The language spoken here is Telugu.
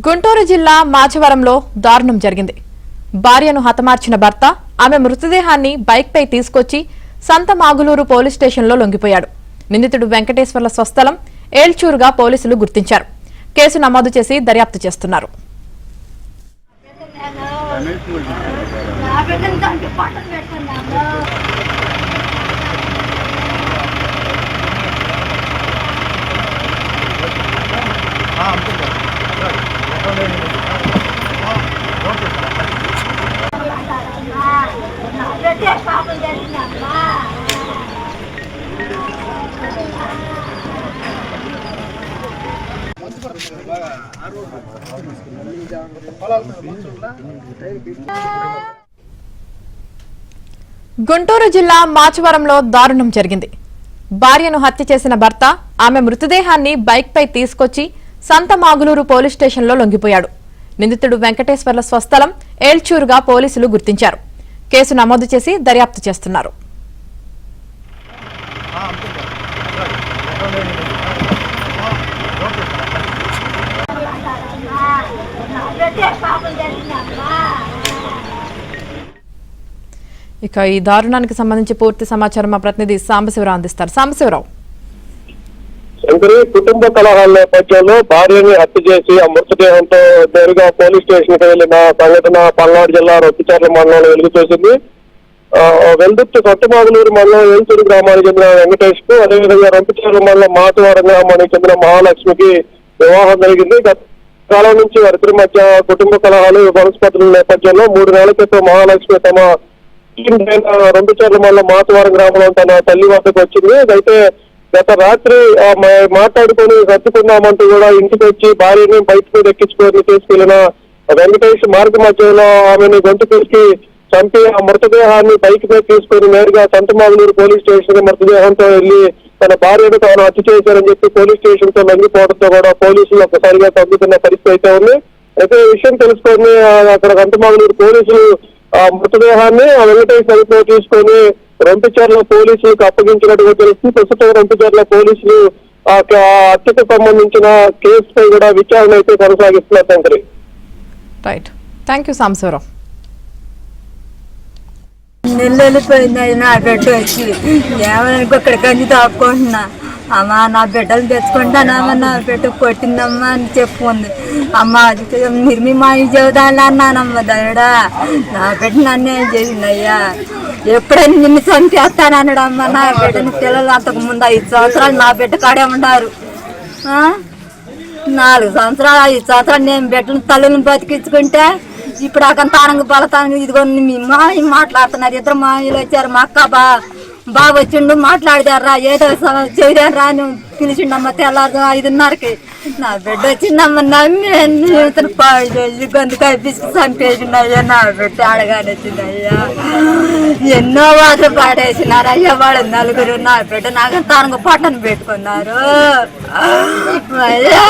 గుంటూరు జిల్లా మాచవరంలో దారుణం జరిగింది. భార్యను హతమార్చిన భర్త ఆమె మృతదేహాన్ని బైక్పై తీసుకొచ్చి సంతమాగులూరు పోలీస్ స్టేషన్లో లొంగిపోయాడు. నిందితుడు వెంకటేశ్వర్ల స్వస్థలం ఏల్చూరుగా పోలీసులు గుర్తించారు. కేసు నమోదు చేసి దర్యాప్తు చేస్తున్నారు. గుంటూరు జిల్లా మాచవరంలో దారుణం జరిగింది. భార్యను హత్య చేసిన భర్త ఆమె మృతదేహాన్ని బైక్పై తీసుకొచ్చి సంతమాగులూరు పోలీస్ స్టేషన్లో లొంగిపోయాడు. నిందితుడు వెంకటేశ్వర్ల స్వస్థలం ఏల్చూరుగా పోలీసులు గుర్తించారు. కేసు నమోదు చేసి దర్యాప్తు చేస్తున్నారు. ఇక ఈ దారుణానికి సంబంధించి పూర్తి సమాచారం మా ప్రతినిధి సాంబశివరావు అందిస్తారు. సాంబశివరావు, కుటుంబ కలహాల నేపథ్యంలో భార్యని హత్య చేసి ఆ మృతదేహంతో నేరుగా పోలీస్ స్టేషన్ కి వెళ్లిన సంఘటన పల్నాడు జిల్లా రొట్టిచర్ల మండలంలో వెలుగు చూసింది. వెల్దుర్తి సొట్టమాగులూరు మండలం ఏల్చూరు గ్రామానికి చెందిన వెంకటేష్ కు, అదేవిధంగా రొట్టిచర్ల మండలం మాచవరం గ్రామానికి చెందిన మహాలక్ష్మికి వివాహం జరిగింది. గత కాలం నుంచి వారిద్దరి మధ్య కుటుంబ కలహాలు వనస్పతుల నేపథ్యంలో 3 నెలల క్రితం మహాలక్ష్మి తమ రొట్టిచర్ల మండలం మాచవరం గ్రామంలో తన తల్లి వద్దకు వచ్చింది. అయితే గత రాత్రి మాట్లాడుకొని సర్దుకున్నామంటూ కూడా ఇంటికి వచ్చి భార్యని బయటకు ఎక్కించుకొని తీసుకెళ్లిన వెంకటేష్ మార్గ మధ్యలో ఆమెను గొంతు పిలిచి చంపి ఆ మృతదేహాన్ని బైక్ మీద తీసుకొని నేరుగా సంతమాగులూరు పోలీస్ స్టేషన్ మృతదేహంతో వెళ్లి తన భార్యను తాను హత్య చేశారని చెప్పి పోలీస్ స్టేషన్ తో లొంగిపోవడంతో కూడా పోలీసులు ఒక్కసారిగా తగ్గుతున్న పరిస్థితి అయితే ఉంది. అయితే ఈ విషయం తెలుసుకొని అక్కడ సంతమాగులూరు పోలీసులు ఆ మృతదేహాన్ని ఆ వెంకటేష్ అదుపులో తీసుకొని రొంపిచర్ల పోలీసులకు అప్పగించినట్టుగా తెలుస్తుంది. ప్రస్తుతం రొంపిచర్ల పోలీసులు ఆ హత్యకు సంబంధించిన కేసుపై కూడా విచారణ అయితే కొనసాగిస్తున్నారు. Shankari, right, thank you Sambasivarao. నెల్లు వెళ్ళిపోయింది నా బిడ్డ వచ్చి ఏమనుకో ఇక్కడ కంచి తాపుకుంటున్నా. అమ్మ నా బిడ్డలు తెచ్చుకుంటానమ్మా, నా బిడ్డ కొట్టిందమ్మా అని చెప్పుకుంది. అమ్మ నిర్మి మాని చెబుతాను అన్నానమ్మ దయడా, నా బిడ్డ నన్ను ఏం చేసిందయ్యా, ఎప్పుడైనా నిన్ను చంపేస్తానన్నాడు. అమ్మ నా బిడ్డని పిల్లలు అంతకు ముందు 5 సంవత్సరాలు నా బిడ్డ కాడే ఉన్నారు. 4 సంవత్సరాలు 5 సంవత్సరాలు నేను బిడ్డను తల్లిని బతికించుకుంటే ఇప్పుడు అకంతానంగా బలతాను ఇదిగో మీ మాయ మాట్లాడుతున్నారు. 2 మాయలు వచ్చారు. మా అక్క బాగా వచ్చిండు, మాట్లాడిదారా ఏదో చేయరా అని పిలిచిండమ్మ. తెల్లారు 5:30కి నా బిడ్డ వచ్చిందమ్మ. నమ్మి పాడు చేసి గొంతుకాయ పిసికి చంపేసిండయ్యా. నా బిడ్డ అడగానే వచ్చిందయ్యా. ఎన్నో వాటలు పాడేసినారు అయ్యా వాళ్ళు 4 నా బిడ్డ నాకంతానంగా పట్టను పెట్టుకున్నారు అయ్యా.